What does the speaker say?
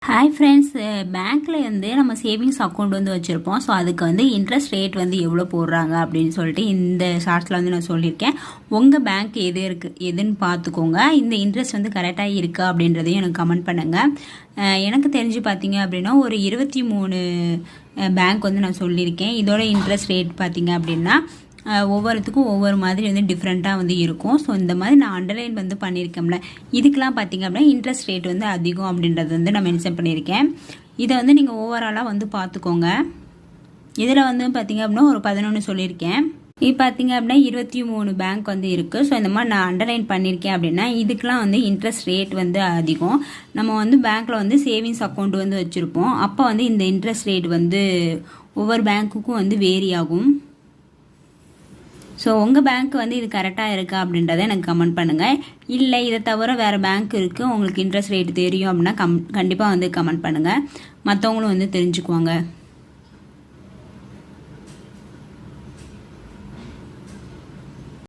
Hi friends, பேங்க்கில் வந்து நம்ம சேவிங்ஸ் அக்கௌண்ட் வந்து வச்சுருப்போம். ஸோ அதுக்கு வந்து இன்ட்ரெஸ்ட் ரேட் வந்து எவ்வளோ போடுறாங்க அப்படின்னு சொல்லிட்டு இந்த ஷார்ட்ஸில் வந்து நான் சொல்லியிருக்கேன். உங்கள் பேங்க் எதுன்னு பார்த்துக்கோங்க. இந்த இன்ட்ரெஸ்ட் வந்து கரெக்டாக இருக்கா அப்படின்றதையும் எனக்கு கமெண்ட் பண்ணுங்கள். எனக்கு தெரிஞ்சு பார்த்தீங்க அப்படின்னா ஒரு 23 பேங்க் வந்து நான் சொல்லியிருக்கேன். இதோட இன்ட்ரெஸ்ட் ரேட் பார்த்தீங்க அப்படின்னா ஒவ்வொருத்துக்கும் ஒவ்வொரு மாதிரி வந்து டிஃப்ரெண்ட்டாக வந்து இருக்கும். ஸோ இந்த மாதிரி நான் அண்டர்லைன் வந்து பண்ணியிருக்கேன்ல, இதுக்கெலாம் பார்த்திங்க அப்படின்னா இன்ட்ரெஸ்ட் ரேட் வந்து அதிகம் அப்படின்றது வந்து நான் மென்ஷன் பண்ணியிருக்கேன். இதை வந்து நீங்கள் ஓவராலாக வந்து பார்த்துக்கோங்க. இதில் வந்து பார்த்திங்க அப்படின்னா ஒரு 11 சொல்லியிருக்கேன். இது பார்த்திங்க அப்படின்னா 23 பேங்க் வந்து இருக்குது. ஸோ இந்த மாதிரி நான் அண்டர்லைன் பண்ணியிருக்கேன் அப்படின்னா இதுக்கெலாம் வந்து இன்ட்ரெஸ்ட் ரேட் வந்து அதிகம். நம்ம வந்து பேங்க்கில் வந்து சேவிங்ஸ் அக்கௌண்ட் வந்து வச்சுருப்போம். அப்போ வந்து இந்த இன்ட்ரெஸ்ட் ரேட் வந்து ஒவ்வொரு பேங்க்குக்கும் வந்து வேரி ஆகும். ஸோ உங்கள் பேங்க் வந்து இது கரெக்டாக இருக்கா அப்படின்றத எனக்கு கமெண்ட் பண்ணுங்கள். இல்லை இதை தவிர வேறு பேங்க் இருக்குது, உங்களுக்கு இன்ட்ரெஸ்ட் ரேட் தெரியும் அப்படின்னா கண்டிப்பாக வந்து கமெண்ட் பண்ணுங்கள். மற்றவங்களும் வந்து தெரிஞ்சுக்குவாங்க.